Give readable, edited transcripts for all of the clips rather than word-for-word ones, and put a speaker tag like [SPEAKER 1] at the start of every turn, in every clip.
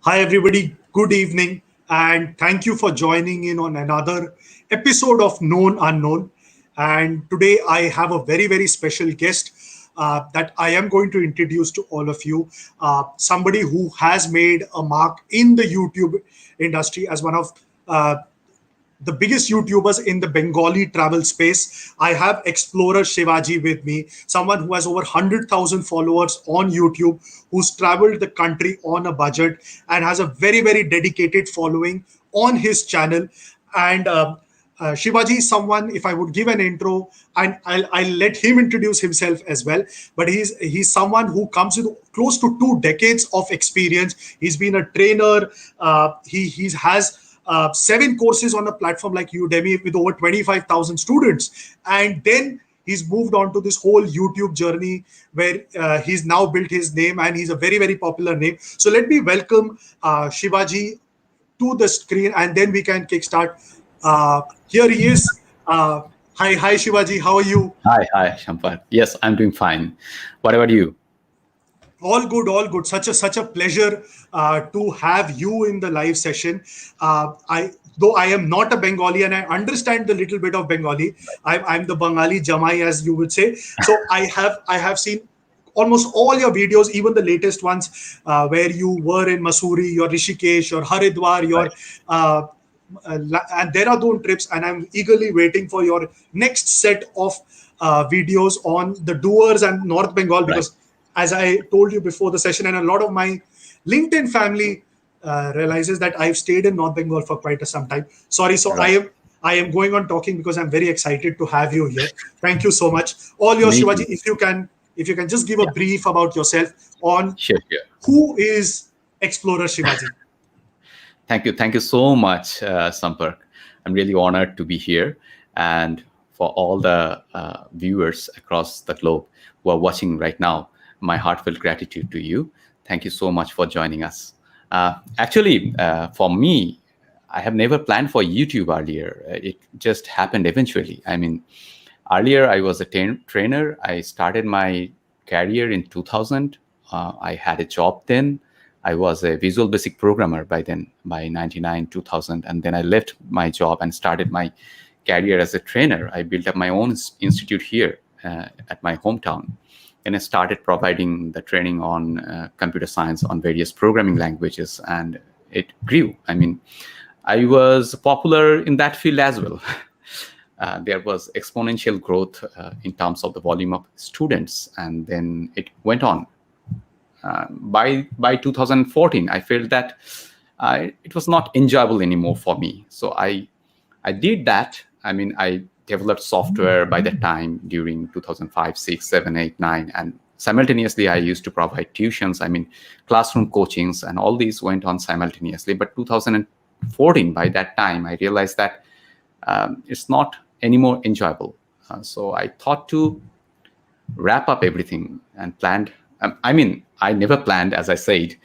[SPEAKER 1] Hi, everybody. Good evening. And thank you for joining in on another episode of Known Unknown. And today I have a very, very special guest that I am going to introduce to all of you. Somebody who has made a mark in the YouTube industry as one of the biggest YouTubers in the Bengali travel space. I have Explorer Shibaji with me, someone who has over 100,000 followers on YouTube, who's traveled the country on a budget and has a very, very dedicated following on his channel. And Shivaji is someone, if I would give an intro, and I'll let him introduce himself as well. But he's someone who comes with close to 2 decades of experience. He's been a trainer. He has 7 courses on a platform like Udemy with over 25,000 students. And then he's moved on to this whole YouTube journey where he's now built his name and he's a very, very popular name. So let me welcome Shivaji to the screen and then we can kickstart. Here he is. Hi, Shivaji. How are you?
[SPEAKER 2] Hi, Sampark. Yes, I'm doing fine. What about you?
[SPEAKER 1] All good, all good. Such a pleasure to have you in the live session. Though I am not a Bengali and I understand the little bit of Bengali, I'm the Bengali Jamai, as you would say. So I have seen almost all your videos, even the latest ones where you were in Mussoorie, your Rishikesh, your Haridwar, your and Dehradun trips, and I'm eagerly waiting for your next set of videos on the Doers and North Bengal because. As I told you before the session, and a lot of my LinkedIn family realizes that I've stayed in North Bengal for quite some time. Sorry, so right. I am going on talking because I'm very excited to have you here. Thank you so much. All yours, Shivaji. If you can just give a brief about yourself on who is Explorer Shibaji.
[SPEAKER 2] Thank you so much, Sampark. I'm really honored to be here, and for all the viewers across the globe who are watching right now. My heartfelt gratitude to you. Thank you so much for joining us. Actually, for me, I have never planned for YouTube earlier. It just happened eventually. I mean, earlier I was a trainer. I started my career in 2000. I had a job then. I was a Visual Basic programmer by then, by 99, 2000. And then I left my job and started my career as a trainer. I built up my own institute here at my hometown. And I started providing the training on computer science on various programming languages, and it grew. I mean, I was popular in that field as well. There was exponential growth in terms of the volume of students, and then it went on. By 2014, I felt that it was not enjoyable anymore for me. So I did that. I mean, I developed software by that time during 2005, 6, 7, 8, 9. And simultaneously, I used to provide tuitions, I mean, classroom coachings, and all these went on simultaneously. But 2014, by that time, I realized that it's not anymore enjoyable. So I thought to wrap up everything and planned. I never planned, as I said.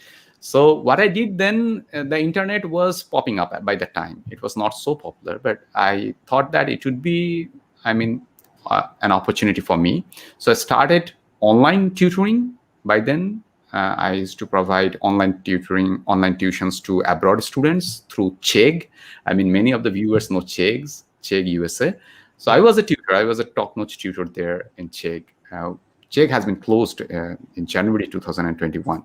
[SPEAKER 2] So what I did then, the internet was popping up by that time. It was not so popular, but I thought that it would be, an opportunity for me. So I started online tutoring. By then, I used to provide online tutoring, online tuitions to abroad students through Chegg. I mean, many of the viewers know Chegg USA. So I was a tutor. I was a top-notch tutor there in Chegg. Chegg has been closed in January 2021.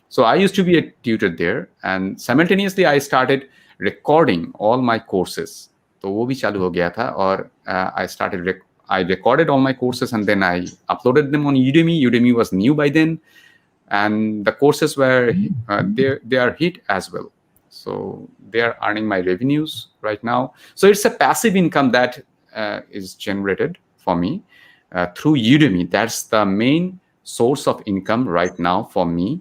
[SPEAKER 2] So I used to be a tutor there, and simultaneously I started recording all my courses. So वो भी चालू हो गया था, और I recorded all my courses and then I uploaded them on Udemy. Udemy was new by then, and the courses were they are hit as well. So they are earning my revenues right now. So it's a passive income that is generated for me through Udemy. That's the main source of income right now for me.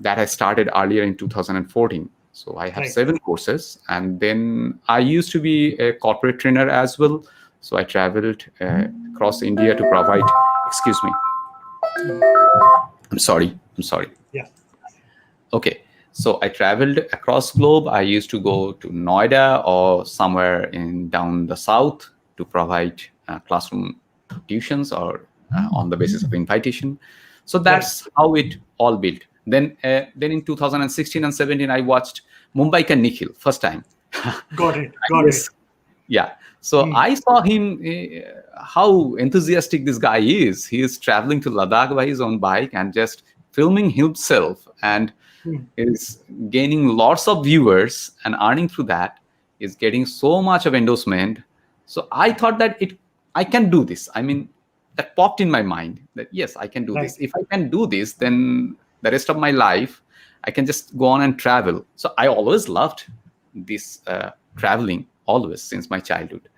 [SPEAKER 2] That I started earlier in 2014. So I have 7 courses, and then I used to be a corporate trainer as well. So I traveled across India to provide, excuse me. I'm sorry.
[SPEAKER 1] Yeah.
[SPEAKER 2] Okay. So I traveled across globe. I used to go to Noida or somewhere down the south to provide classroom tuitions or on the basis of invitation. So that's how it all built. Then in 2016 and 17, I watched Mumbai Ka Nikhil first time.
[SPEAKER 1] Got it.
[SPEAKER 2] I
[SPEAKER 1] Got it.
[SPEAKER 2] guess, yeah. So I saw him, how enthusiastic this guy is. He is traveling to Ladakh by his own bike and just filming himself, and is gaining lots of viewers and earning through that, is getting so much of endorsement. So I thought that I can do this. I mean, that popped in my mind that yes, I can do
[SPEAKER 1] Right.
[SPEAKER 2] this. If I can do this, then the rest of my life I can just go on and travel. So I always loved this traveling, always, since my childhood.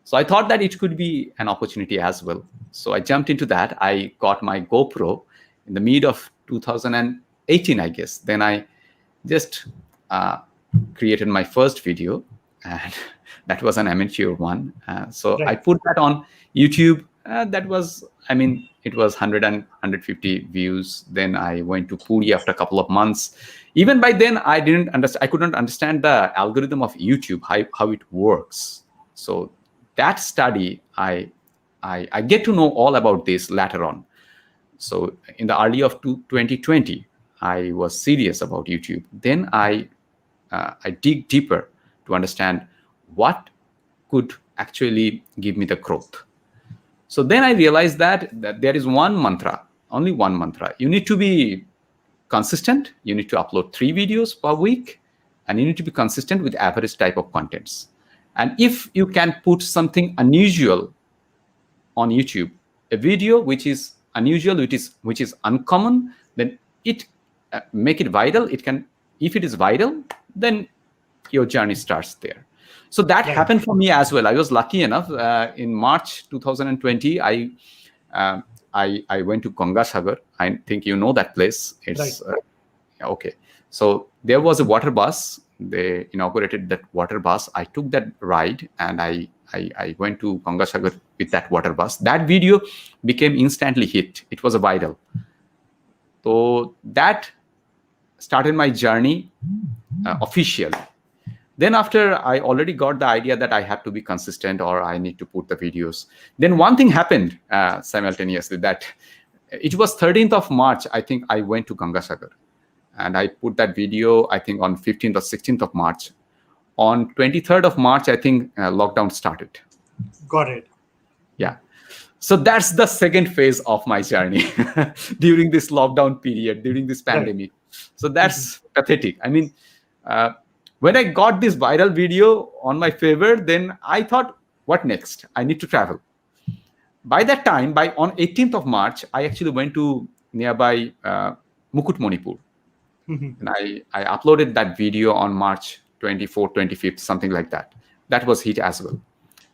[SPEAKER 2] So I thought that it could be an opportunity as well. So I jumped into that. I got my GoPro in the mid of 2018, I guess. Then I just created my first video, and that was an amateur one. So I
[SPEAKER 1] Right.
[SPEAKER 2] put that on YouTube. That was, I mean, it was 100 and 150 views. Then I went to Puri after a couple of months. Even by then, I couldn't understand the algorithm of YouTube, how it works. So that study, I get to know all about this later on. So in the early of 2020, I was serious about YouTube. Then I dig deeper to understand what could actually give me the growth. So then I realized that there is one mantra, only one mantra. You need to be consistent. You need to upload 3 videos per week, and you need to be consistent with average type of contents. And if you can put something unusual on YouTube, a video which is unusual, which is uncommon, then it make it viral. It can, if it is viral, then your journey starts there. So that happened for me as well. I was lucky enough. In March 2020, I went to Gangasagar. I think you know that place. It's okay. So there was a water bus. They inaugurated that water bus. I took that ride, and I went to Gangasagar with that water bus. That video became instantly hit. It was a viral. So that started my journey officially. Then after I already got the idea that I have to be consistent, or I need to put the videos. Then one thing happened simultaneously, that it was 13th of March. I think I went to Gangasagar, and I put that video, I think, on 15th or 16th of March. On 23rd of March, I think lockdown started.
[SPEAKER 1] Got it.
[SPEAKER 2] Yeah. So that's the second phase of my journey during this lockdown period, during this pandemic. So that's pathetic. I mean, when I got this viral video on my favor, then I thought, what next? I need to travel. By that time, on 18th of March, I actually went to nearby Mukut, Manipur. And I uploaded that video on March 24th, 25th, something like that. That was hit as well.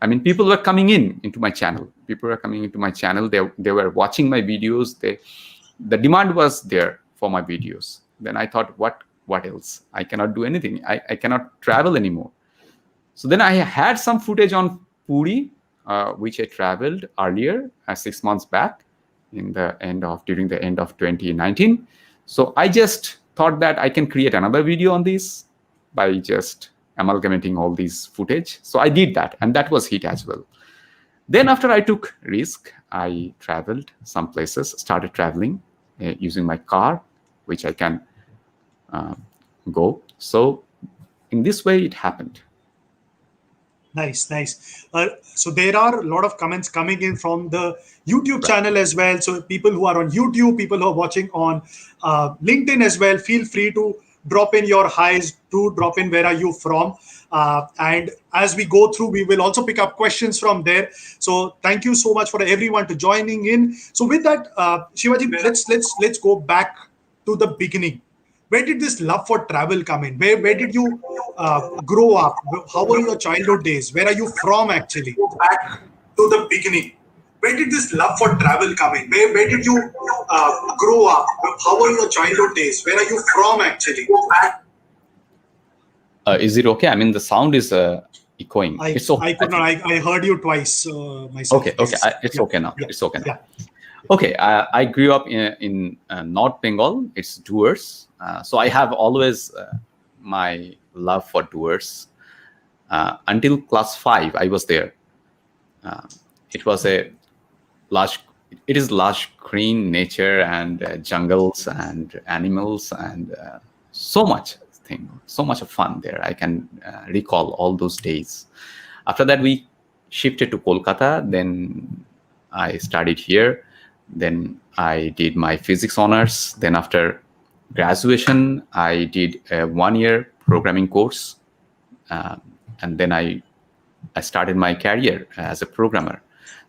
[SPEAKER 2] I mean, people were coming into my channel. They were watching my videos. The demand was there for my videos. Then I thought, what else? I cannot do anything. I cannot travel anymore. So then I had some footage on Puri, which I traveled earlier, 6 months back, during the end of 2019. So I just thought that I can create another video on this by just amalgamating all these footage. So I did that, and that was hit as well. Then after I took risk, I traveled some places, started traveling using my car, which I can go. So in this way, it happened.
[SPEAKER 1] Nice. So there are a lot of comments coming in from the YouTube channel as well. So people who are on YouTube, people who are watching on LinkedIn as well, feel free to drop in your highs, to drop in where are you from. And as we go through, we will also pick up questions from there. So thank you so much for everyone to joining in. So with that, Shivaji, let's go back to the beginning. Where did this love for travel come in? Where did you grow up? How were your childhood days? Where are you from actually? Go back to the beginning. Where did this love for travel come in? Where did you grow up? How were your childhood days? Where are you from actually? Go back.
[SPEAKER 2] Is it okay? I mean, the sound is echoing.
[SPEAKER 1] It's okay. I heard you twice myself.
[SPEAKER 2] Okay. It's okay now.
[SPEAKER 1] Yeah.
[SPEAKER 2] It's okay now.
[SPEAKER 1] Yeah.
[SPEAKER 2] Okay, I grew up in North Bengal. It's Doers. So I have always my love for Doers. Until class 5, I was there. It was a large it is lush green nature and jungles and animals and so much so much of fun there. I can recall all those days. After that, we shifted to Kolkata. Then I studied here. Then I did my physics honors. Then after graduation, I did a 1-year programming course. And then I started my career as a programmer.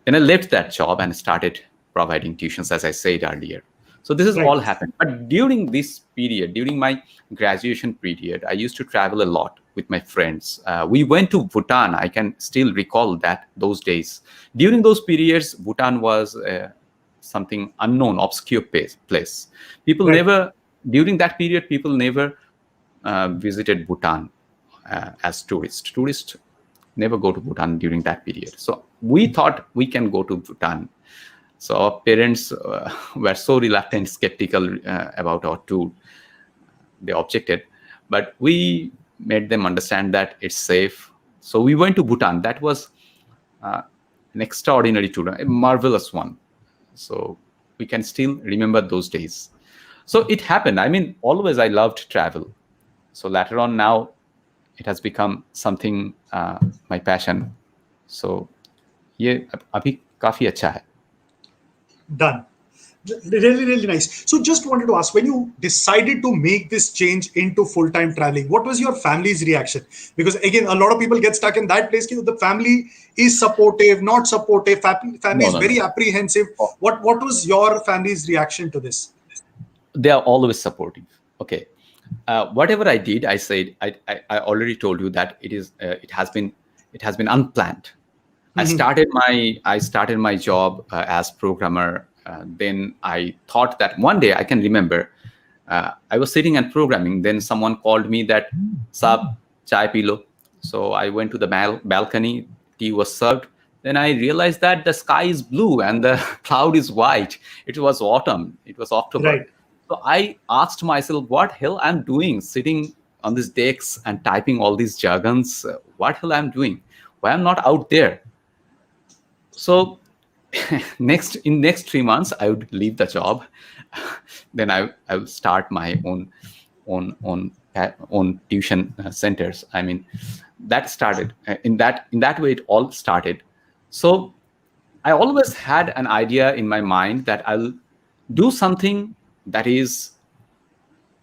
[SPEAKER 2] Then I left that job and started providing tuitions, as I said earlier. So this has
[SPEAKER 1] Right.
[SPEAKER 2] all happened. But during this period, during my graduation period, I used to travel a lot with my friends. We went to Bhutan. I can still recall that those days. During those periods, Bhutan was something unknown, obscure place. People
[SPEAKER 1] Right.
[SPEAKER 2] never, during that period, people never visited Bhutan as tourists. Tourists never go to Bhutan during that period. So we thought we can go to Bhutan. So our parents were so reluctant, skeptical about our tour. They objected, but we made them understand that it's safe. So we went to Bhutan. That was an extraordinary tour, a marvelous one. So we can still remember those days. So it happened. I mean, always I loved travel. So later on now, it has become something my passion. So ये अभी काफी अच्छा है.
[SPEAKER 1] Done. Really, really nice. So, just wanted to ask, when you decided to make this change into full-time traveling, what was your family's reaction? Because again, a lot of people get stuck in that place. The family is supportive, not supportive. Family
[SPEAKER 2] No,
[SPEAKER 1] is
[SPEAKER 2] no,
[SPEAKER 1] very
[SPEAKER 2] no.
[SPEAKER 1] apprehensive. What was your family's reaction to this?
[SPEAKER 2] They are always supportive. Okay, whatever I did, I said I already told you that it has been unplanned. I started my job as programmer. Then I thought that one day I can remember I was sitting and programming. Then someone called me that "Sab, chai pi lo." So I went to the balcony. Tea was served. Then I realized that the sky is blue and the cloud is white. It was autumn. It was October.
[SPEAKER 1] Right.
[SPEAKER 2] So I asked myself, what hell I'm doing sitting on these decks and typing all these jargons? What hell I'm doing? Why I'm not out there? So next 3 months, I would leave the job. Then I would start my own tuition centers. I mean, that started in that way. It all started. So I always had an idea in my mind that I'll do something that is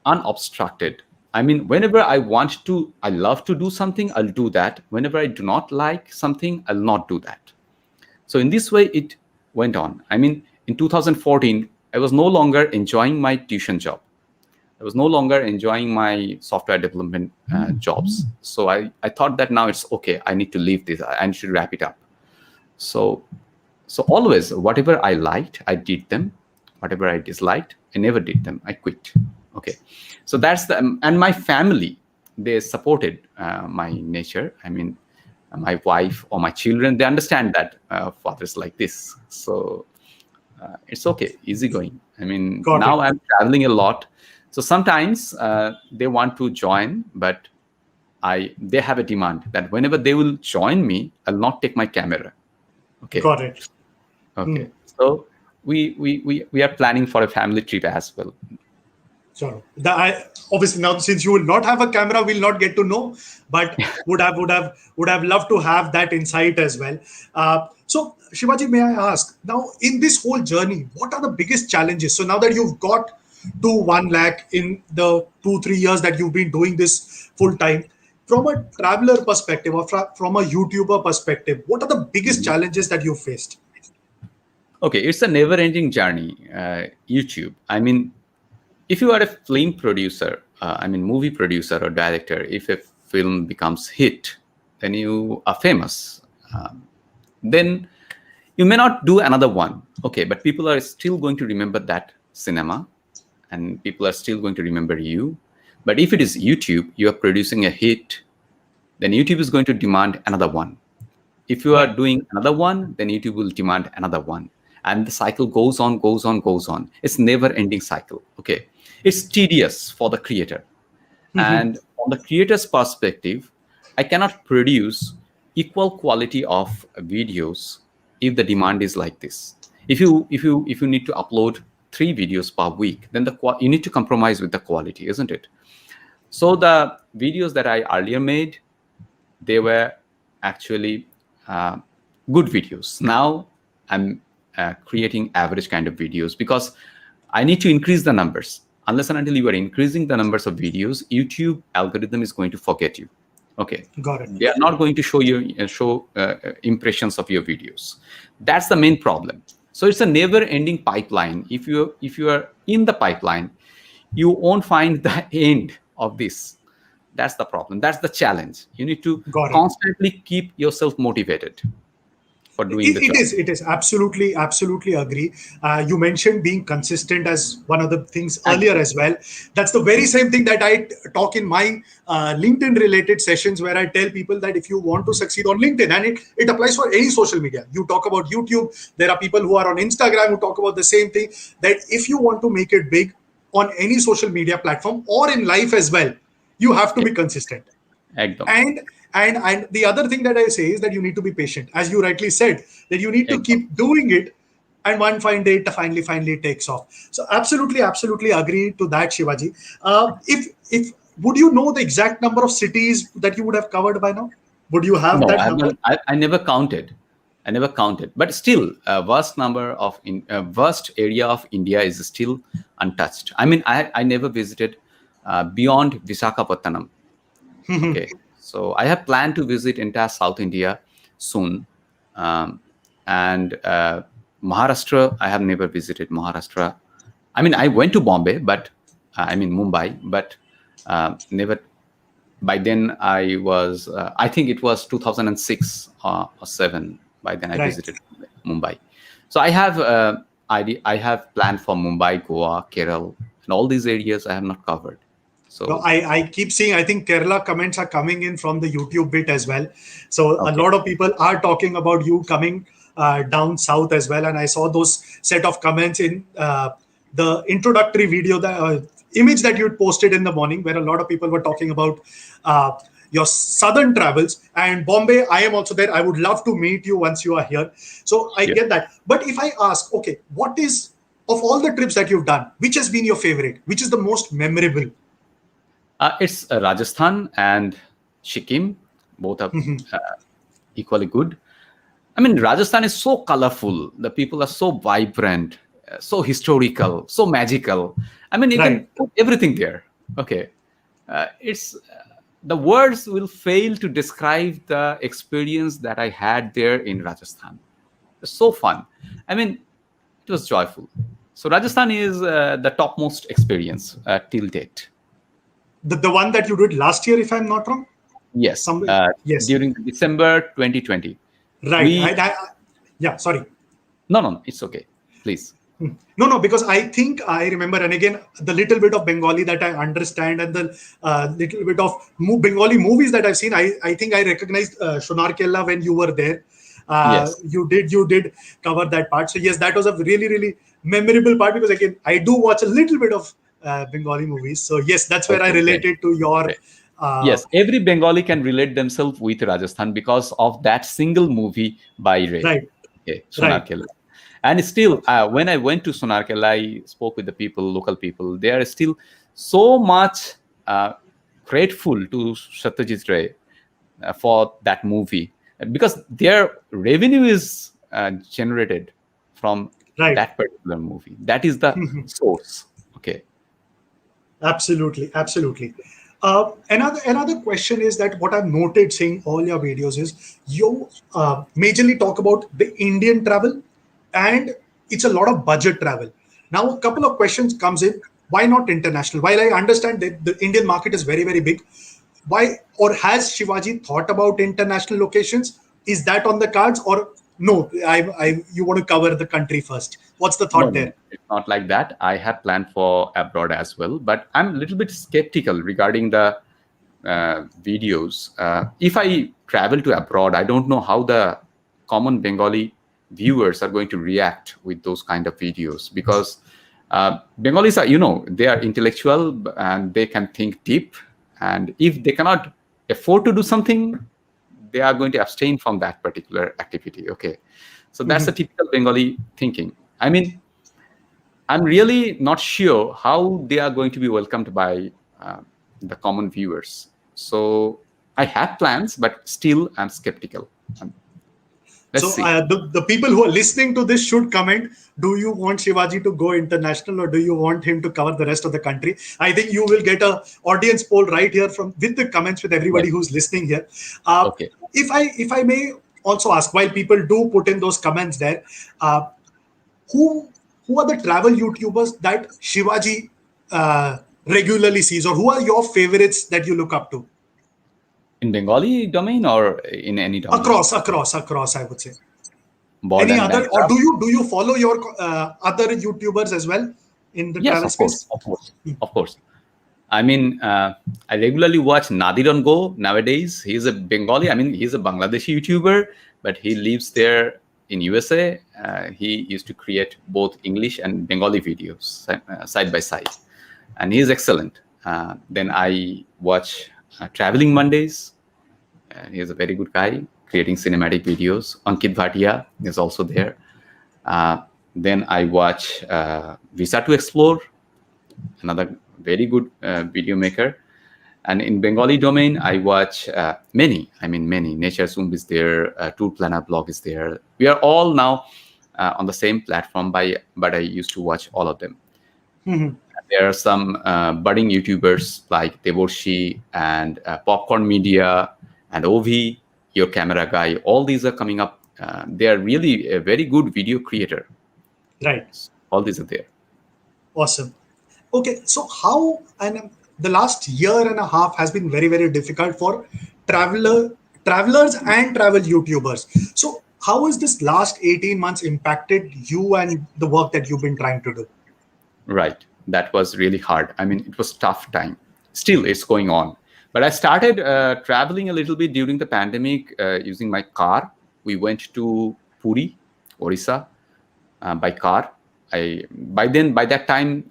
[SPEAKER 2] unobstructed. I mean, whenever I love to do something, I'll do that. Whenever I do not like something, I'll not do that. So in this way, it went on. I mean, in 2014, I was no longer enjoying my tuition job. I was no longer enjoying my software development jobs. So I thought that now it's okay. I need to leave this. I need to wrap it up. So always, whatever I liked, I did them. Whatever I disliked, I never did them. I quit. Okay. So that's and my family, they supported my nature. I mean, my wife or my children, they understand that father's like this. So it's okay, easy going. I mean,
[SPEAKER 1] Got
[SPEAKER 2] now
[SPEAKER 1] it.
[SPEAKER 2] I'm traveling a lot. So sometimes they want to join, but they have a demand that whenever they will join me, I'll not take my camera. Okay.
[SPEAKER 1] Got it.
[SPEAKER 2] Okay. So we are planning for a family trip as well.
[SPEAKER 1] Sure. Obviously now, since you will not have a camera, we'll not get to know, but would have loved to have that insight as well. So Shivaji, may I ask now, in this whole journey, what are the biggest challenges? So now that you've got to 1 lakh in the 2-3 years that you've been doing this full time, from a traveler perspective or from a YouTuber perspective, what are the biggest challenges that you faced?
[SPEAKER 2] Okay, it's a never-ending journey. YouTube. I mean, if you are a film producer, movie producer or director, if a film becomes hit, then you are famous. Then you may not do another one. Okay, but people are still going to remember that cinema, and people are still going to remember you. But if it is YouTube, you are producing a hit, then YouTube is going to demand another one. If you are doing another one, then YouTube will demand another one. And the cycle goes on, goes on, goes on. It's never-ending cycle. Okay. It's tedious for the creator. And on the creator's perspective, I cannot produce equal quality of videos if the demand is like this. If you need to upload 3 videos per week, then you need to compromise with the quality, isn't it? So the videos that I earlier made, they were actually uh, good videos. Now I'm creating average kind of videos because I need to increase the numbers. Unless and until you are increasing the numbers of videos, YouTube algorithm is going to forget you. Okay,
[SPEAKER 1] Got it.
[SPEAKER 2] they are not going to show impressions of your videos. That's the main problem. So it's a never-ending pipeline. If you are in the pipeline, you won't find the end of this. That's the problem. That's the challenge. You need to
[SPEAKER 1] Got it.
[SPEAKER 2] constantly keep yourself motivated for doing the job.
[SPEAKER 1] It is absolutely agree. You mentioned being consistent as one of the things earlier as well. That's the very same thing that I talk in my LinkedIn related sessions, where I tell people that if you want to succeed on LinkedIn, and it applies for any social media. You talk about YouTube, there are people who are on Instagram who talk about the same thing, that if you want to make it big on any social media platform or in life as well, you have to be consistent.
[SPEAKER 2] Ekdom.
[SPEAKER 1] And the other thing that I say is that you need to be patient, as you rightly said, that you need to keep doing it, and one fine day it finally takes off. So absolutely agree to that, Shivaji. If would you know the exact number of cities that you would have covered by now? Would you have
[SPEAKER 2] No,
[SPEAKER 1] that
[SPEAKER 2] I
[SPEAKER 1] number?
[SPEAKER 2] haven't. I never counted. I never counted. But still, a vast area of India is still untouched. I mean, I never visited beyond Visakhapatnam. Okay, so I have planned to visit entire South India soon, and Maharashtra. I have never visited Maharashtra. I mean, I went to Bombay, but I mean Mumbai, but never. By then, I think it was 2006 or 7. By then, I
[SPEAKER 1] Right.
[SPEAKER 2] visited Mumbai. So I have I have planned for Mumbai, Goa, Kerala, and all these areas I have not covered.
[SPEAKER 1] No,
[SPEAKER 2] So
[SPEAKER 1] I keep seeing, I think Kerala comments are coming in from the YouTube bit as well. So a
[SPEAKER 2] okay.
[SPEAKER 1] lot of people are talking about you coming down south as well. And I saw those set of comments in the introductory video, the image that you posted in the morning, where a lot of people were talking about uh, your southern travels. And Bombay, I am also there. I would love to meet you once you are here. So I
[SPEAKER 2] Yeah.
[SPEAKER 1] get that. But if I ask, okay, what is, of all the trips that you've done, which has been your favorite? Which is the most memorable?
[SPEAKER 2] It's Rajasthan and Sikkim. Both are uh, equally good. I mean, Rajasthan is so colorful. The people are so vibrant, so historical, so magical. I mean, you
[SPEAKER 1] Right.
[SPEAKER 2] can put everything there. Okay, it's the words will fail to describe the experience that I had there in Rajasthan. It's so fun. I mean, it was joyful. So Rajasthan is the topmost experience till date.
[SPEAKER 1] The one that you did last year, if I'm not wrong.
[SPEAKER 2] Yes,
[SPEAKER 1] Some Yes,
[SPEAKER 2] during December 2020.
[SPEAKER 1] right.
[SPEAKER 2] We
[SPEAKER 1] Yeah, sorry.
[SPEAKER 2] No, it's okay. Please.
[SPEAKER 1] No, because I think I remember, and again, the little bit of Bengali that I understand, and the little bit of Bengali movies that I've seen, I think I recognized Shonar Kella when you were there.
[SPEAKER 2] Yes.
[SPEAKER 1] You did cover that part. So yes, that was a really memorable part, because again, I do watch a little bit of Bengali movies. So yes, that's where I
[SPEAKER 2] Okay, great.
[SPEAKER 1] related to your.
[SPEAKER 2] Great. Yes, every Bengali can relate themselves with Rajasthan because of that single movie by Ray.
[SPEAKER 1] Right,
[SPEAKER 2] Okay,
[SPEAKER 1] right.
[SPEAKER 2] Sonarkela. And still, when I went to Sonarkela, I spoke with the people, local people. They are still so much grateful to Satyajit Ray for that movie, because their revenue is generated from
[SPEAKER 1] Right.
[SPEAKER 2] that particular movie. That is the source. Okay.
[SPEAKER 1] Absolutely. Another question is that what I've noted seeing all your videos is you majorly talk about the Indian travel, and it's a lot of budget travel. Now, a couple of questions comes in. Why not international? While I understand that the Indian market is very big, why, or has Shivaji thought about international locations? Is that on the cards, or no? You want to cover the country first. What's the
[SPEAKER 2] No,
[SPEAKER 1] thought
[SPEAKER 2] no,
[SPEAKER 1] there?
[SPEAKER 2] it's not like that. I had planned for abroad as well, but I'm a little bit skeptical regarding the videos. If I travel to abroad, I don't know how the common Bengali viewers are going to react with those kind of videos, because Bengalis are, they are intellectual and they can think deep. And if they cannot afford to do something, they are going to abstain from that particular activity. Okay. So that's a typical Bengali thinking. I mean, I'm really not sure how they are going to be welcomed by the common viewers. So I have plans, but still I'm skeptical. Let's
[SPEAKER 1] So
[SPEAKER 2] see.
[SPEAKER 1] the people who are listening to this should comment. Do you want Shivaji to go international, or do you want him to cover the rest of the country? I think you will get a audience poll right here from with the comments with everybody
[SPEAKER 2] Yes.
[SPEAKER 1] who's listening here. Uh,
[SPEAKER 2] Okay.
[SPEAKER 1] if I may also ask, while people do put in those comments there, uh, who who are the travel YouTubers that Shivaji regularly sees, or who are your favorites that you look up to?
[SPEAKER 2] In Bengali domain or in any domain?
[SPEAKER 1] Across, I would say.
[SPEAKER 2] More
[SPEAKER 1] Any
[SPEAKER 2] than
[SPEAKER 1] other, or
[SPEAKER 2] Bangla?
[SPEAKER 1] do you follow your other YouTubers as well in the
[SPEAKER 2] Yes,
[SPEAKER 1] travel
[SPEAKER 2] of course,
[SPEAKER 1] space?
[SPEAKER 2] of course, of course. I mean, I regularly watch Nadir on Go nowadays. He's a Bengali. I mean, he's a Bangladeshi YouTuber, but he lives there in USA. He used to create both English and Bengali videos side by side, and he's excellent. Then I watch Traveling Mondays. He's a very good guy creating cinematic videos. Ankit Bhatia is also there. Uh, then I watch Visa to Explore, another very good video maker. And in Bengali domain, I watch many. I mean, many. Nature Zoom is there. Tour Planner blog is there. We are all now on the same platform, but I used to watch all of them.
[SPEAKER 1] Mhm.
[SPEAKER 2] There are some budding YouTubers like Devorshi and Popcorn Media and Ovi, your camera guy. All these are coming up. They are really a very good video creator.
[SPEAKER 1] Right.
[SPEAKER 2] All these are there.
[SPEAKER 1] Awesome. Okay, so how, and the last year and a half has been very, very difficult for travelers and travel YouTubers. So how has this last 18 months impacted you and the work that you've been trying to do?
[SPEAKER 2] Right. That was really hard. I mean, it was tough time. Still, it's going on. But I started traveling a little bit during the pandemic using my car. We went to Puri, Orissa, by car. By that time,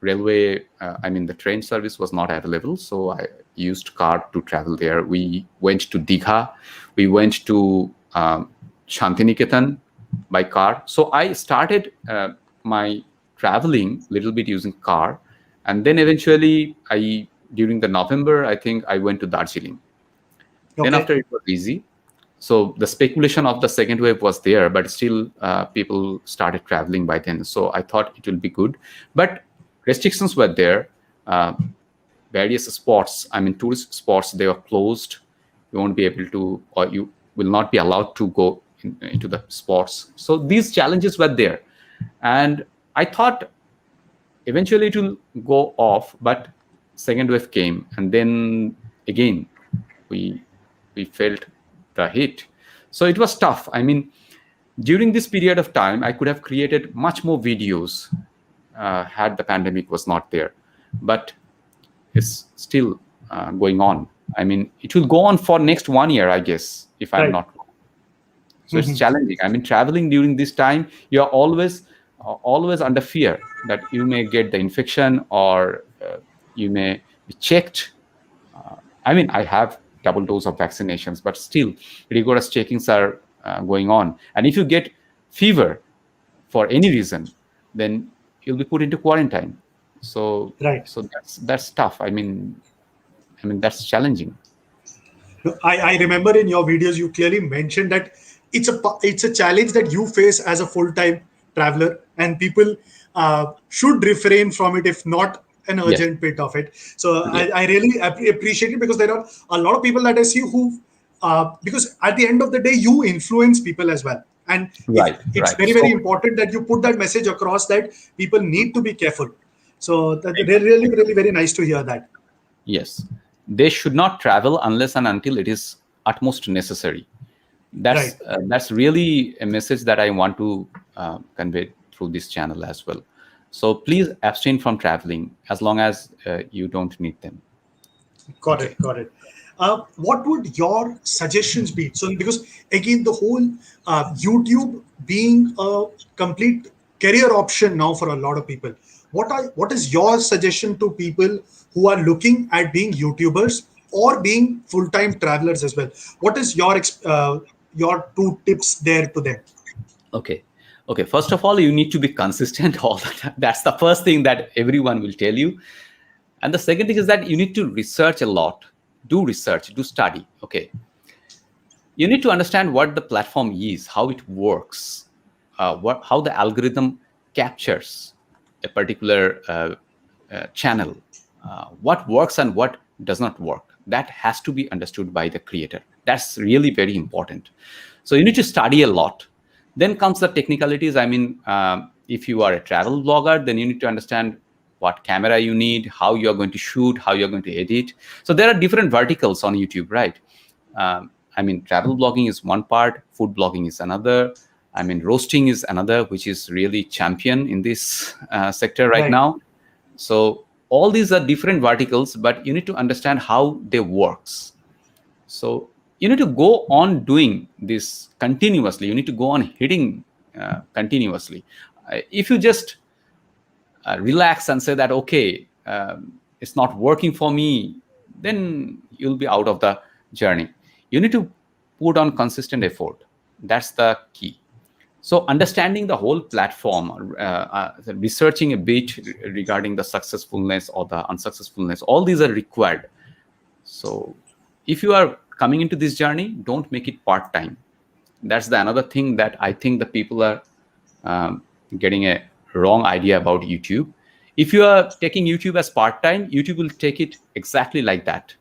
[SPEAKER 2] railway. I mean, the train service was not available, so I used car to travel there. We went to Digha. We went to Shantiniketan by car. So I started my traveling a little bit using car, and then eventually during the November, I think I went to Darjeeling. Then
[SPEAKER 1] Okay,
[SPEAKER 2] after it was easy. So the speculation of the second wave was there, but still people started traveling by then. So I thought it will be good, but restrictions were there. Various spots, I mean tourist spots, they were closed. You won't be able to, or you will not be allowed to go into the spots. So these challenges were there, and I thought eventually it will go off, but second wave came, and then again we felt the hit. So it was tough. I mean, during this period of time, I could have created much more videos had the pandemic was not there, but it's still going on. I mean, it will go on for next 1 year, I guess, if I'm
[SPEAKER 1] right.
[SPEAKER 2] not wrong. So it's challenging. I mean, traveling during this time, you're always under fear that you may get the infection, or you may be checked. I mean, I have double dose of vaccinations, but still rigorous checkings are going on. And if you get fever for any reason, then you'll be put into quarantine. So
[SPEAKER 1] Right.
[SPEAKER 2] that's tough. I mean that's challenging.
[SPEAKER 1] I remember in your videos you clearly mentioned that it's a challenge that you face as a full-time traveler, and people should refrain from it if not an
[SPEAKER 2] Yes.
[SPEAKER 1] urgent bit of it. So
[SPEAKER 2] Yes.
[SPEAKER 1] I really appreciate it, because there are a lot of people that I see who, because at the end of the day you influence people as well, and
[SPEAKER 2] Right.
[SPEAKER 1] it's
[SPEAKER 2] Right.
[SPEAKER 1] very, very
[SPEAKER 2] So
[SPEAKER 1] important that you put that message across that people need to be careful. So that really,
[SPEAKER 2] exactly.
[SPEAKER 1] really very nice to hear that.
[SPEAKER 2] Yes, they should not travel unless and until it is utmost necessary.
[SPEAKER 1] Right.
[SPEAKER 2] That's really a message that I want to convey through this channel as well. So please abstain from traveling as long as you don't need them.
[SPEAKER 1] Got
[SPEAKER 2] Okay.
[SPEAKER 1] it. Got it. What would your suggestions be? So, because again, the whole YouTube being a complete career option now for a lot of people, what is your suggestion to people who are looking at being YouTubers or being full time travelers as well? What is your two tips there to them?
[SPEAKER 2] Okay. Okay. First of all, you need to be consistent all the time. That's the first thing that everyone will tell you. And the second thing is that you need to research a lot, do research, do study. Okay. You need to understand what the platform is, how it works, how the algorithm captures a particular channel, what works and what does not work. That has to be understood by the creator. That's really very important. So you need to study a lot. Then comes the technicalities. I mean, if you are a travel blogger, then you need to understand what camera you need, how you are going to shoot, how you are going to edit. So there are different verticals on YouTube, right? I mean, travel blogging is one part, food blogging is another. I mean, roasting is another, which is really champion in this sector right
[SPEAKER 1] Right.
[SPEAKER 2] now. So all these are different verticals, but you need to understand how they works. So you need to go on doing this continuously. You need to go on hitting continuously. If you just relax and say that, okay, it's not working for me, then you'll be out of the journey. You need to put on consistent effort. That's the key. So understanding the whole platform, researching a bit regarding the successfulness or the unsuccessfulness, all these are required. So if you are coming into this journey, don't make it part-time. That's the another thing that I think the people are getting a wrong idea about YouTube. If you are taking YouTube as part-time, YouTube will take it exactly like that.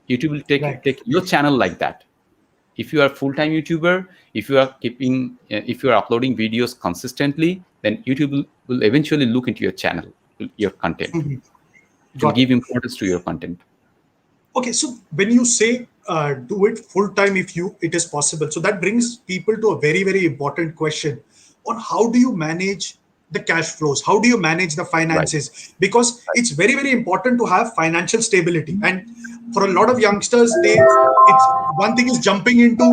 [SPEAKER 2] YouTube will take your channel like that. If you are a full-time YouTuber, if you are uploading videos consistently, then YouTube will eventually look into your channel, your content. It will
[SPEAKER 1] Got
[SPEAKER 2] give
[SPEAKER 1] it.
[SPEAKER 2] importance to your content.
[SPEAKER 1] Okay, so when you say do it full time if it is possible, so that brings people to a very very important question on how do you manage the cash flows, how do you manage the
[SPEAKER 2] Right.
[SPEAKER 1] finances, because it's very very important to have financial stability. And for a lot of youngsters, it's one thing is jumping into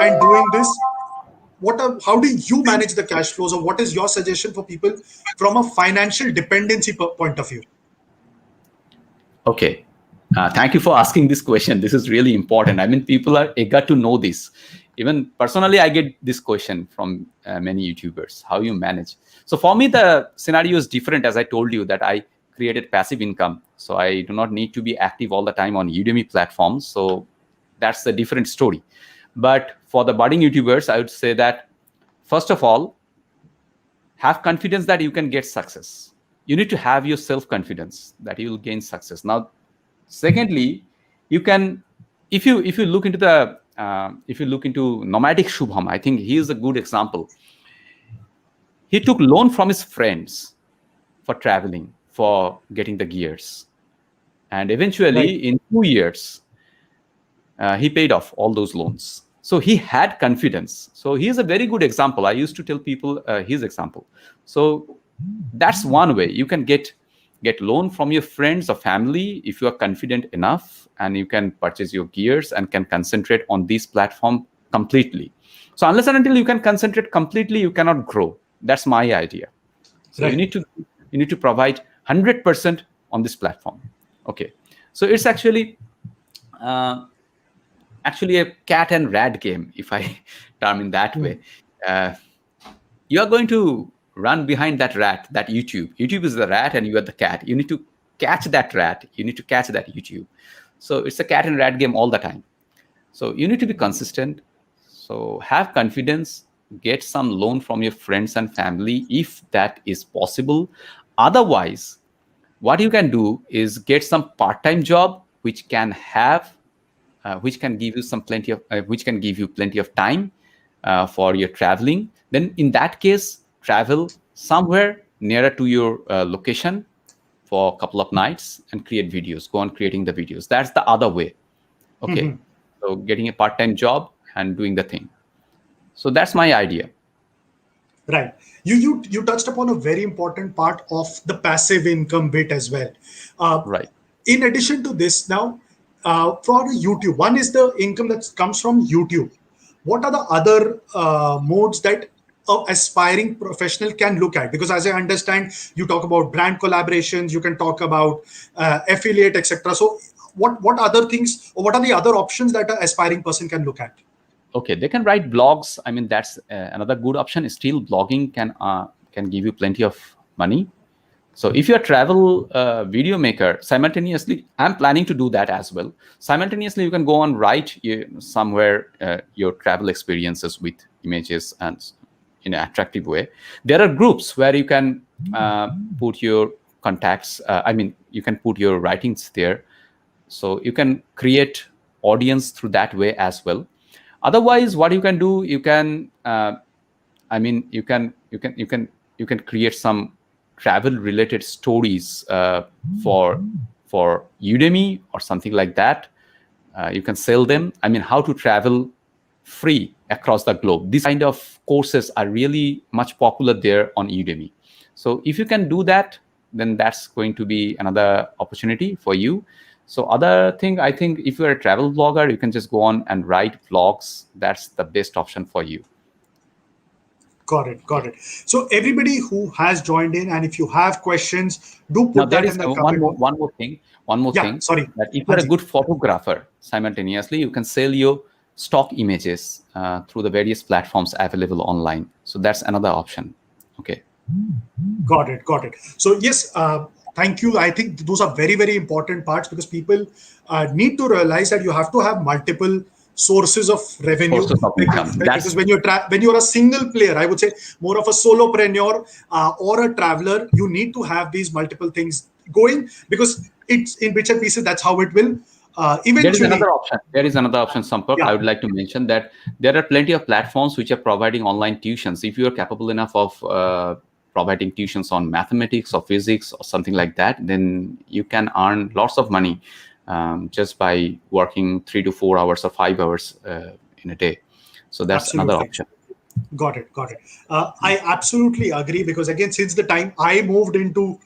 [SPEAKER 1] and doing this. How do you manage the cash flows, or what is your suggestion for people from a financial dependency point of view?
[SPEAKER 2] Okay. Thank you for asking this question. This is really important. I mean, people are eager to know this. Even personally, I get this question from many YouTubers, how you manage. So for me, the scenario is different. As I told you that I created passive income. So I do not need to be active all the time on Udemy platforms. So that's a different story. But for the budding YouTubers, I would say that, first of all, have confidence that you can get success. You need to have your self-confidence that you will gain success. Now, secondly, you can, if you look into the if you look into nomadic Shubham, I think he is a good example. He took loan from his friends for traveling, for getting the gears, and eventually
[SPEAKER 1] Right.
[SPEAKER 2] in 2 years he paid off all those loans. So he had confidence. So he is a very good example. I used to tell people his example. So that's one way you can get loan from your friends or family if you are confident enough, and you can purchase your gears and can concentrate on this platform completely. So unless and until you can concentrate completely, you cannot grow. That's my idea. So
[SPEAKER 1] Right.
[SPEAKER 2] you need to provide 100% on this platform. Okay. So it's actually a cat and rat game, if I term in that way. You are going to run behind that rat, that YouTube. YouTube is the rat and you are the cat. You need to catch that rat. You need to catch that YouTube. So it's a cat and rat game all the time. So you need to be consistent. So have confidence, get some loan from your friends and family if that is possible. Otherwise, what you can do is get some part-time job which can give you which can give you plenty of time for your traveling. Then in that case, travel somewhere nearer to your location for a couple of nights and create videos. Go on creating the videos. That's the other way. Okay. So getting a part-time job and doing the thing. So that's my idea.
[SPEAKER 1] Right. You touched upon a very important part of the passive income bit as well. Uh,
[SPEAKER 2] Right.
[SPEAKER 1] in addition to this, now for YouTube, one is the income that comes from YouTube. What are the other modes that a aspiring professional can look at? Because as I understand, you talk about brand collaborations, you can talk about affiliate, etc. So what other things, or what are the other options that an aspiring person can look at?
[SPEAKER 2] Okay, they can write blogs. I mean, that's another good option. Still, blogging can give you plenty of money. So if you're a travel video maker, simultaneously, I'm planning to do that as well. Simultaneously, you can go and write somewhere your travel experiences with images and in an attractive way. There are groups where you can put your contacts. I mean, you can put your writings there. So you can create audience through that way as well. Otherwise, what you can do, you can I mean, you can create some travel related stories for Udemy or something like that. You can sell them. I mean, how to travel free across the globe. These kind of courses are really much popular there on Udemy. So if you can do that, then that's going to be another opportunity for you. So other thing, I think if you're a travel blogger, you can just go on and write blogs. That's the best option for you.
[SPEAKER 1] Got it. Got it. So everybody who has joined in, and if you have questions, do
[SPEAKER 2] Now
[SPEAKER 1] put
[SPEAKER 2] there
[SPEAKER 1] that
[SPEAKER 2] is
[SPEAKER 1] in the
[SPEAKER 2] one
[SPEAKER 1] comment
[SPEAKER 2] more
[SPEAKER 1] box.
[SPEAKER 2] one more
[SPEAKER 1] Yeah,
[SPEAKER 2] thing,
[SPEAKER 1] sorry.
[SPEAKER 2] that if you're a good photographer, simultaneously you can sell your stock images through the various platforms available online. So that's another option. Okay.
[SPEAKER 1] Got it. Got it. So yes, thank you. I think those are very, very important parts because people need to realize that you have to have multiple sources of revenue.
[SPEAKER 2] Sources of income.
[SPEAKER 1] Because when you're a single player, I would say more of a solopreneur or a traveler, you need to have these multiple things going because it's in bits and pieces. That's how it will
[SPEAKER 2] There is
[SPEAKER 1] eventually.
[SPEAKER 2] another option. There is another option, Sampark.
[SPEAKER 1] Yeah.
[SPEAKER 2] I would like to mention that there are plenty of platforms which are providing online tuitions. If you are capable enough of providing tuitions on mathematics or physics or something like that, then you can earn lots of money just by working 3 to 4 hours or 5 hours in a day. So that's
[SPEAKER 1] Absolutely.
[SPEAKER 2] another option.
[SPEAKER 1] Got it. Got it. I absolutely agree because again, since the time I moved into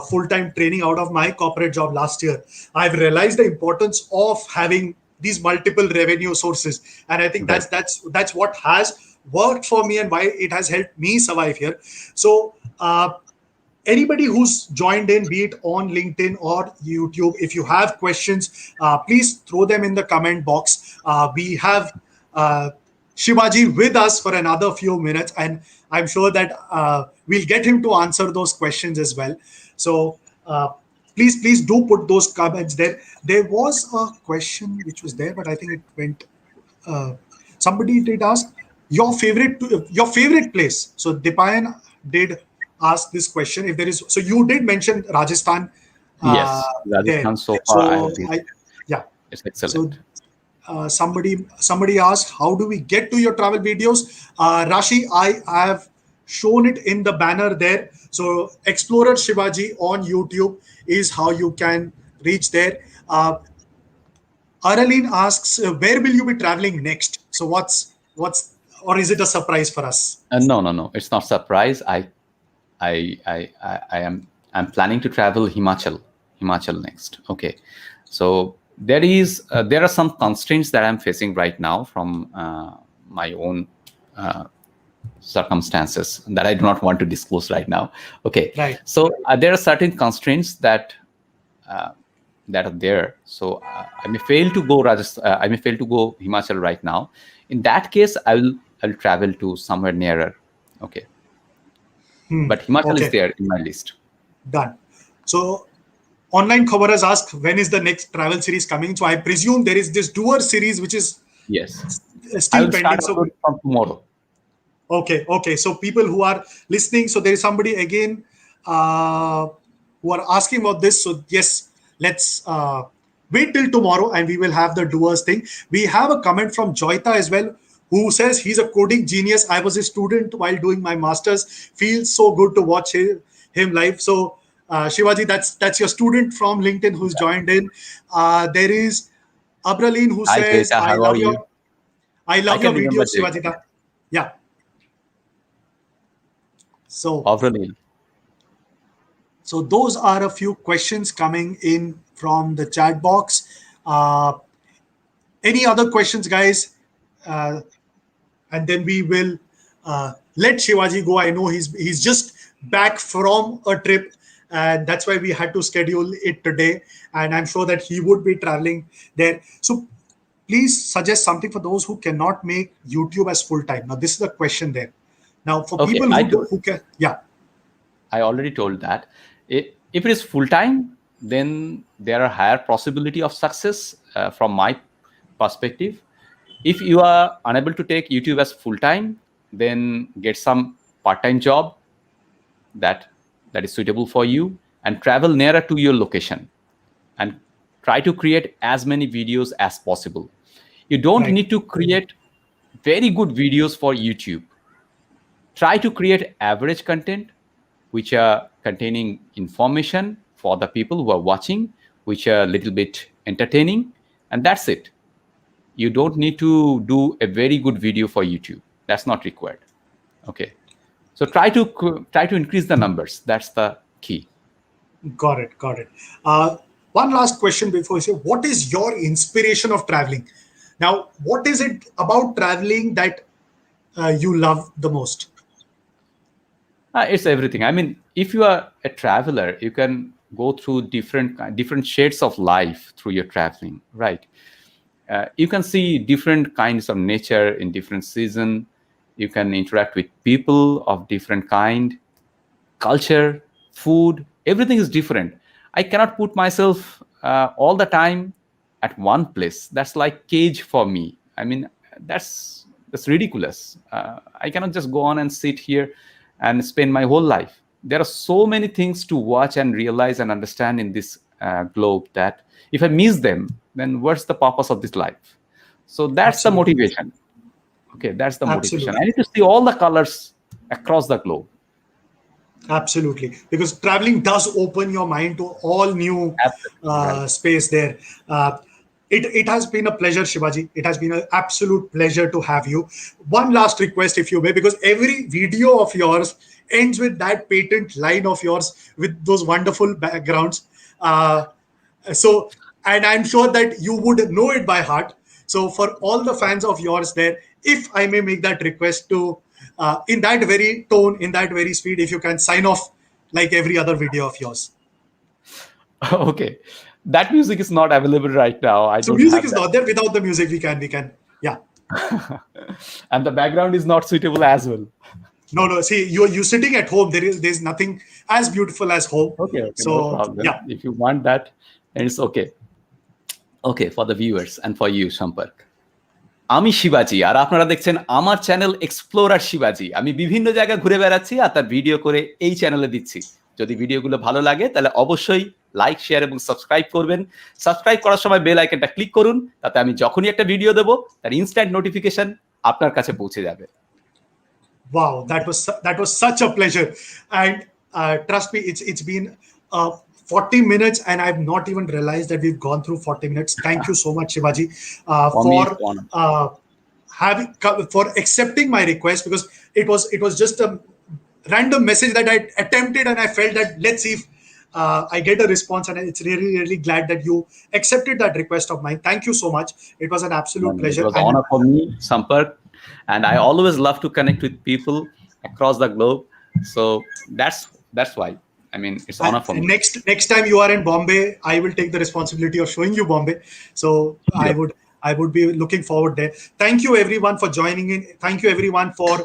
[SPEAKER 1] full-time training out of my corporate job last year, I've realized the importance of having these multiple revenue sources, and I think
[SPEAKER 2] Right.
[SPEAKER 1] that's what has worked for me and why it has helped me survive here. So. Anybody who's joined in, be it on LinkedIn or YouTube, if you have questions, please throw them in the comment box. We have Shivaji with us for another few minutes, and I'm sure that we'll get him to answer those questions as well. So please do put those comments there. There was a question which was there, but I think it went. Uh, Somebody did ask your favorite place. So Dipayan did ask this question. If there is, so you did mention Rajasthan uh,
[SPEAKER 2] Yes,
[SPEAKER 1] there.
[SPEAKER 2] Rajasthan so far I have
[SPEAKER 1] So
[SPEAKER 2] been.
[SPEAKER 1] yeah.
[SPEAKER 2] It's
[SPEAKER 1] So
[SPEAKER 2] excellent.
[SPEAKER 1] somebody asked, how do we get to your travel videos? Rashi, I have shown it in the banner there. So Explorer Shibaji on YouTube is how you can reach there. Araline asks, where will you be traveling next? So or is it a surprise for us?
[SPEAKER 2] No. It's not surprise. I'm planning to travel Himachal next. Okay, so there are some constraints that I'm facing right now from my own circumstances that I do not want to disclose right now. Okay,
[SPEAKER 1] Right.
[SPEAKER 2] so there are certain constraints uh, that are there. So I may fail to go I may fail to go Himachal right now. In that case, I'll travel to somewhere nearer. Okay, but Himachal is
[SPEAKER 1] Okay.
[SPEAKER 2] there in my list.
[SPEAKER 1] Done. So online cover has asked, when is the next travel series coming? So I presume there is this doer series which is
[SPEAKER 2] Yes, I
[SPEAKER 1] still
[SPEAKER 2] will start
[SPEAKER 1] pending. So
[SPEAKER 2] uploading from tomorrow.
[SPEAKER 1] okay. So people who are listening, so there is somebody again uh, who are asking about this. So yes, let's wait till tomorrow, and we will have the doers thing. We have a comment from Joyta as well, who says he's a coding genius. I was a student while doing my masters. Feels so good to watch him live. So Shivaji, that's your student from LinkedIn who's joined in. There is Abraleen who
[SPEAKER 2] Hi,
[SPEAKER 1] says,
[SPEAKER 2] Greta, how are you?
[SPEAKER 1] I
[SPEAKER 2] I
[SPEAKER 1] love your
[SPEAKER 2] can remember
[SPEAKER 1] videos,
[SPEAKER 2] Greta.
[SPEAKER 1] Shivajita. Yeah. So,
[SPEAKER 2] Overly.
[SPEAKER 1] so those are a few questions coming in from the chat box. Uh, any other questions, guys? Uh, and then we will let Shivaji go. I know he's just back from a trip, and that's why we had to schedule it today. And I'm sure that he would be traveling there. So please suggest something for those who cannot make YouTube as full time. Now, this is the question there. Now, for
[SPEAKER 2] Okay,
[SPEAKER 1] people who can, yeah.
[SPEAKER 2] I already told that. If it is full time, then there are higher possibility of success from my perspective. If you are unable to take YouTube as full time, then get some part time job that is suitable for you, and travel nearer to your location, and try to create as many videos as possible. You don't
[SPEAKER 1] Right.
[SPEAKER 2] need to create very good videos for YouTube. Try to create average content which are containing information for the people who are watching, which are a little bit entertaining, and that's it. You don't need to do a very good video for YouTube. That's not required. Okay. So try to increase the numbers. That's the key.
[SPEAKER 1] Got it. Got it. One last question before you say, what is your inspiration of traveling? Now, what is it about traveling that you love the most?
[SPEAKER 2] It's everything. I mean, if you are a traveler, you can go through different shades of life through your traveling, right? You can see different kinds of nature in different season. You can interact with people of different kind, culture, food. Everything is different. I cannot put myself all the time at one place. That's like cage for me. I mean, that's ridiculous. I cannot just go on and sit here and spend my whole life. There are so many things to watch and realize and understand in this globe that if I miss them, then what's the purpose of this life? So that's the
[SPEAKER 1] Absolutely.
[SPEAKER 2] motivation. Okay, that's the motivation. I
[SPEAKER 1] Absolutely.
[SPEAKER 2] need to see all the colors across the globe.
[SPEAKER 1] Absolutely, because traveling does open your mind to all new
[SPEAKER 2] Absolutely right.
[SPEAKER 1] space there. It has been a pleasure, Shivaji. It has been an absolute pleasure to have you. One last request, if you may, because every video of yours ends with that patent line of yours with those wonderful backgrounds. Uh, so, and I'm sure that you would know it by heart. So, for all the fans of yours there, if I may make that request to, in that very tone, in that very speed, if you can sign off like every other video of yours.
[SPEAKER 2] Okay, that music is not available right now. I
[SPEAKER 1] So,
[SPEAKER 2] don't
[SPEAKER 1] music
[SPEAKER 2] have
[SPEAKER 1] is
[SPEAKER 2] that,
[SPEAKER 1] not there. Without the music, we can, yeah.
[SPEAKER 2] and the background is not suitable as well.
[SPEAKER 1] No, no. See, you sitting at home. There's nothing as beautiful as home.
[SPEAKER 2] Okay, okay, no
[SPEAKER 1] So,
[SPEAKER 2] problem.
[SPEAKER 1] yeah.
[SPEAKER 2] If you want that, then it's okay. Okay, for the viewers and for you, Sampark. আমি শিবাজি আর আপনারা দেখছেন আমার channel explorer শিবাজি। আমি বিভিন্ন জায়গা ঘুরে বেড়াচ্ছি আর তার ভিডিও করে এই চ্যানেলে দিচ্ছি। যদি ভিডিওগুলো ভালো লাগে তাহলে অবশ্যই লাইক, শেয়ার এবং সাবস্ক্রাইব করবেন। সাবস্ক্রাইব করার সময় বেল আইকনটা ক্লিক করুন, তাতে আমি যখনই একটা ভিডিও দেব তার ইনস্ট্যান্ট নোটিফিকেশন আপনার কাছে পৌঁছে যাবে।
[SPEAKER 1] Wow, that was such a pleasure, and trust me, it's been 40 minutes, and I've not even realized that we've gone through 40 minutes. Thank you so much, Shivaji,
[SPEAKER 2] For me,
[SPEAKER 1] for
[SPEAKER 2] it's honor.
[SPEAKER 1] for accepting my request, because it was just a random message that I attempted, and I felt that let's see if I get a response, and it's really glad that you accepted that request of mine. Thank you so much. It was an absolute
[SPEAKER 2] It
[SPEAKER 1] pleasure.
[SPEAKER 2] was an honor for me, Sampark, and I always love to connect with people across the globe. So that's why. I mean, it's honor for me.
[SPEAKER 1] Next time you are in Bombay, I will take the responsibility of showing you Bombay. So
[SPEAKER 2] Yeah.
[SPEAKER 1] I would be looking forward there. Thank you everyone for joining in. Thank you everyone for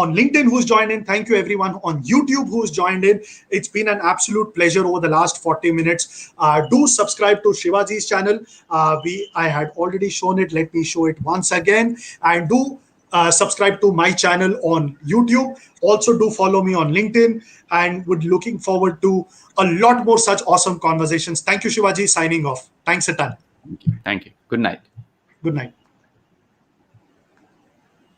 [SPEAKER 1] on LinkedIn who's joined in. Thank you everyone on YouTube who's joined in. It's been an absolute pleasure over the last 40 minutes. Do subscribe to Shivaji's channel. I had already shown it. Let me show it once again. And do subscribe to my channel on YouTube. Also, do follow me on LinkedIn, and would looking forward to a lot more such awesome conversations. Thank you, Shivaji. Signing off. Thanks a ton.
[SPEAKER 2] Thank you. Good night.
[SPEAKER 1] Good night.